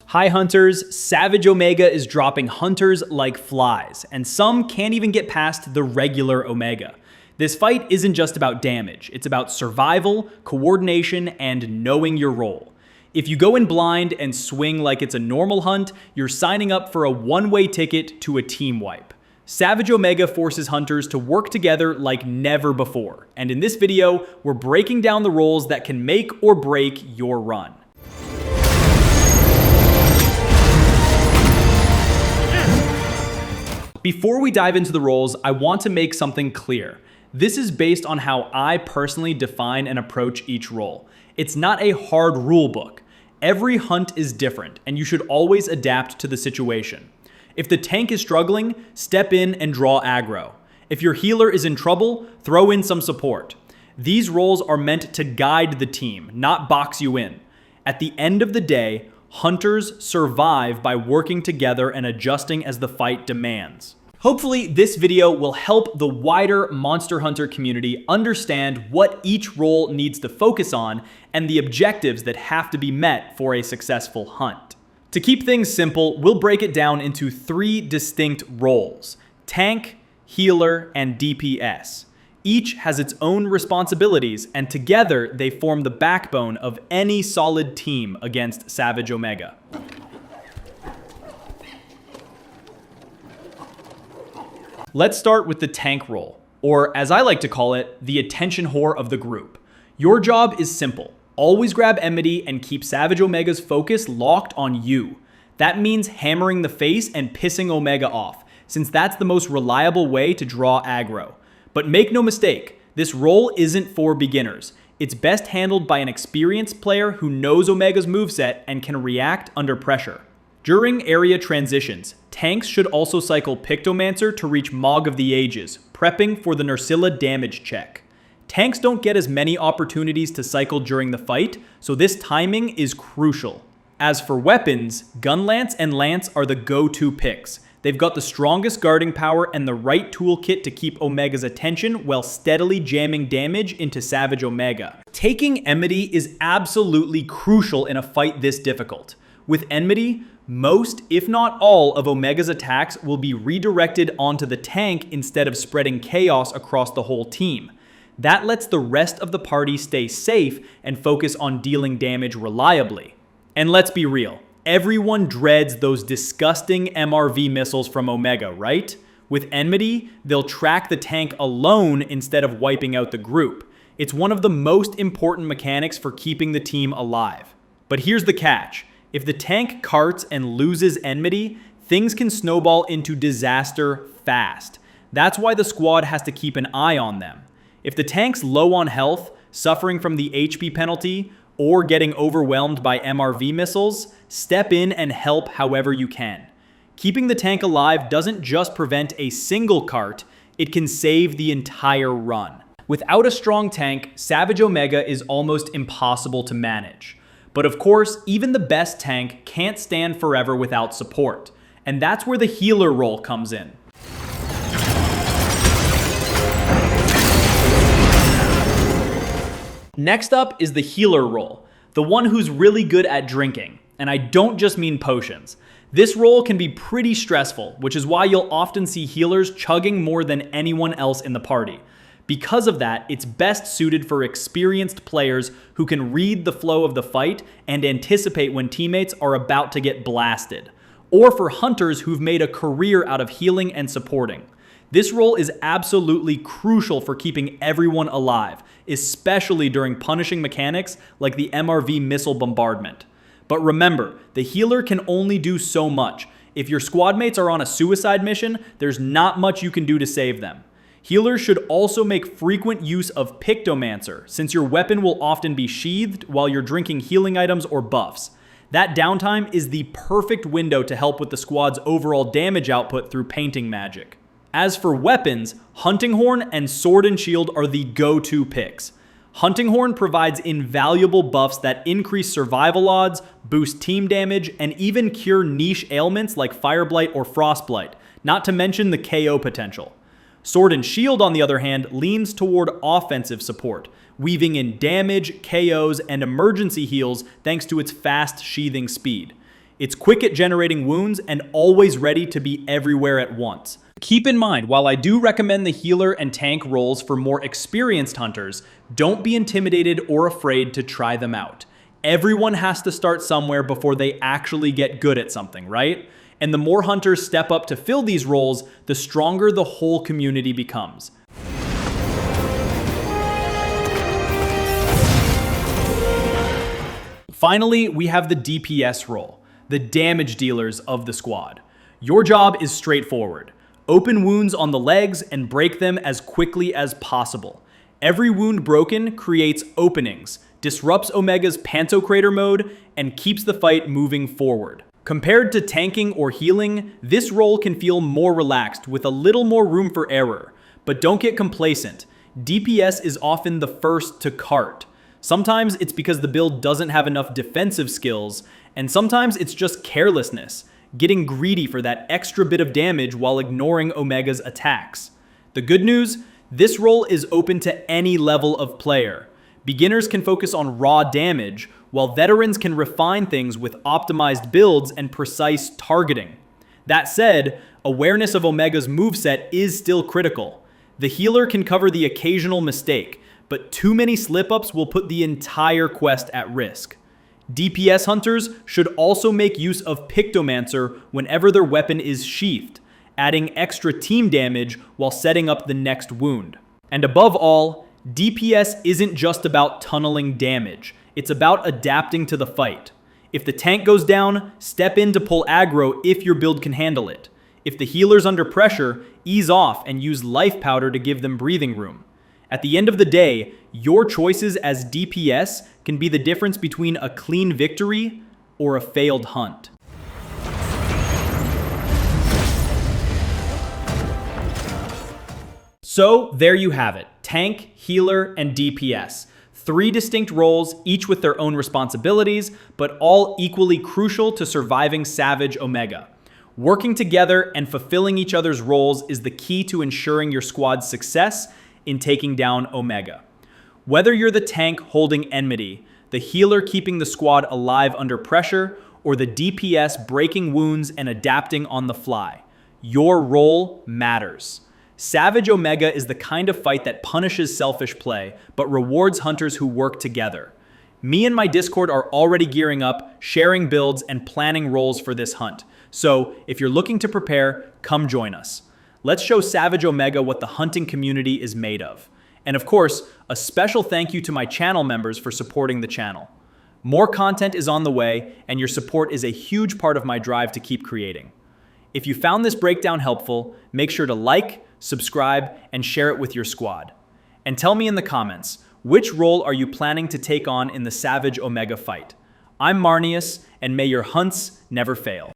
Hi Hunters, Savage Omega is dropping Hunters like flies, and some can't even get past the regular Omega. This fight isn't just about damage, it's about survival, coordination, and knowing your role. If you go in blind and swing like it's a normal hunt, you're signing up for a one-way ticket to a team wipe. Savage Omega forces Hunters to work together like never before, and in this video, we're breaking down the roles that can make or break your run. Before we dive into the roles, I want to make something clear. This is based on how I personally define and approach each role. It's not a hard rule book. Every hunt is different, and you should always adapt to the situation. If the tank is struggling, step in and draw aggro. If your healer is in trouble, throw in some support. These roles are meant to guide the team, not box you in. At the end of the day, Hunters survive by working together and adjusting as the fight demands. Hopefully, this video will help the wider Monster Hunter community understand what each role needs to focus on and the objectives that have to be met for a successful hunt. To keep things simple, we'll break it down into three distinct roles: tank, healer, and DPS. Each has its own responsibilities, and together they form the backbone of any solid team against Savage Omega. Let's start with the tank role, or as I like to call it, the attention whore of the group. Your job is simple. Always grab enmity and keep Savage Omega's focus locked on you. That means hammering the face and pissing Omega off, since that's the most reliable way to draw aggro. But make no mistake, this role isn't for beginners. It's best handled by an experienced player who knows Omega's moveset and can react under pressure. During area transitions, tanks should also cycle Pictomancer to reach Mog of the Ages, prepping for the Nursilla damage check. Tanks don't get as many opportunities to cycle during the fight, so this timing is crucial. As for weapons, Gunlance and Lance are the go-to picks. They've got the strongest guarding power and the right toolkit to keep Omega's attention while steadily jamming damage into Savage Omega. Taking enmity is absolutely crucial in a fight this difficult. With enmity, most, if not all, of Omega's attacks will be redirected onto the tank instead of spreading chaos across the whole team. That lets the rest of the party stay safe and focus on dealing damage reliably. And let's be real. Everyone dreads those disgusting MRV missiles from Omega, right? With enmity, they'll track the tank alone instead of wiping out the group. It's one of the most important mechanics for keeping the team alive. But here's the catch. If the tank carts and loses enmity, things can snowball into disaster fast. That's why the squad has to keep an eye on them. If the tank's low on health, suffering from the HP penalty, or getting overwhelmed by MRV missiles, step in and help however you can. Keeping the tank alive doesn't just prevent a single cart, it can save the entire run. Without a strong tank, Savage Omega is almost impossible to manage. But of course, even the best tank can't stand forever without support. And that's where the healer role comes in. Next up is the healer role, the one who's really good at drinking. And I don't just mean potions. This role can be pretty stressful, which is why you'll often see healers chugging more than anyone else in the party. Because of that, it's best suited for experienced players who can read the flow of the fight and anticipate when teammates are about to get blasted. Or for hunters who've made a career out of healing and supporting. This role is absolutely crucial for keeping everyone alive, especially during punishing mechanics like the MRV missile bombardment. But remember, the healer can only do so much. If your squad mates are on a suicide mission, there's not much you can do to save them. Healers should also make frequent use of Pictomancer, since your weapon will often be sheathed while you're drinking healing items or buffs. That downtime is the perfect window to help with the squad's overall damage output through painting magic. As for weapons, Hunting Horn and Sword and Shield are the go-to picks. Hunting Horn provides invaluable buffs that increase survival odds, boost team damage, and even cure niche ailments like Fireblight or Frostblight, not to mention the KO potential. Sword and Shield, on the other hand, leans toward offensive support, weaving in damage, KOs, and emergency heals thanks to its fast sheathing speed. It's quick at generating wounds and always ready to be everywhere at once. Keep in mind, while I do recommend the healer and tank roles for more experienced hunters, don't be intimidated or afraid to try them out. Everyone has to start somewhere before they actually get good at something, right? And the more hunters step up to fill these roles, the stronger the whole community becomes. Finally, we have the DPS role, the damage dealers of the squad. Your job is straightforward. Open wounds on the legs and break them as quickly as possible. Every wound broken creates openings, disrupts Omega's Pantocrator mode, and keeps the fight moving forward. Compared to tanking or healing, this role can feel more relaxed with a little more room for error. But don't get complacent. DPS is often the first to cart. Sometimes it's because the build doesn't have enough defensive skills, and sometimes it's just carelessness, getting greedy for that extra bit of damage while ignoring Omega's attacks. The good news? This role is open to any level of player. Beginners can focus on raw damage, while veterans can refine things with optimized builds and precise targeting. That said, awareness of Omega's moveset is still critical. The healer can cover the occasional mistake, but too many slip-ups will put the entire quest at risk. DPS hunters should also make use of Pictomancer whenever their weapon is sheathed, adding extra team damage while setting up the next wound. And above all, DPS isn't just about tunneling damage, it's about adapting to the fight. If the tank goes down, step in to pull aggro if your build can handle it. If the healer's under pressure, ease off and use life powder to give them breathing room. At the end of the day, your choices as DPS can be the difference between a clean victory or a failed hunt. So there you have it, tank, healer, and DPS. 3 distinct roles, each with their own responsibilities, but all equally crucial to surviving Savage Omega. Working together and fulfilling each other's roles is the key to ensuring your squad's success in taking down Omega. Whether you're the tank holding enmity, the healer keeping the squad alive under pressure, or the DPS breaking wounds and adapting on the fly, your role matters. Savage Omega is the kind of fight that punishes selfish play, but rewards hunters who work together. Me and my Discord are already gearing up, sharing builds, and planning roles for this hunt. So if you're looking to prepare, come join us. Let's show Savage Omega what the hunting community is made of. And of course, a special thank you to my channel members for supporting the channel. More content is on the way, and your support is a huge part of my drive to keep creating. If you found this breakdown helpful, make sure to like, subscribe, and share it with your squad. And tell me in the comments, which role are you planning to take on in the Savage Omega fight? I'm Marneus, and may your hunts never fail.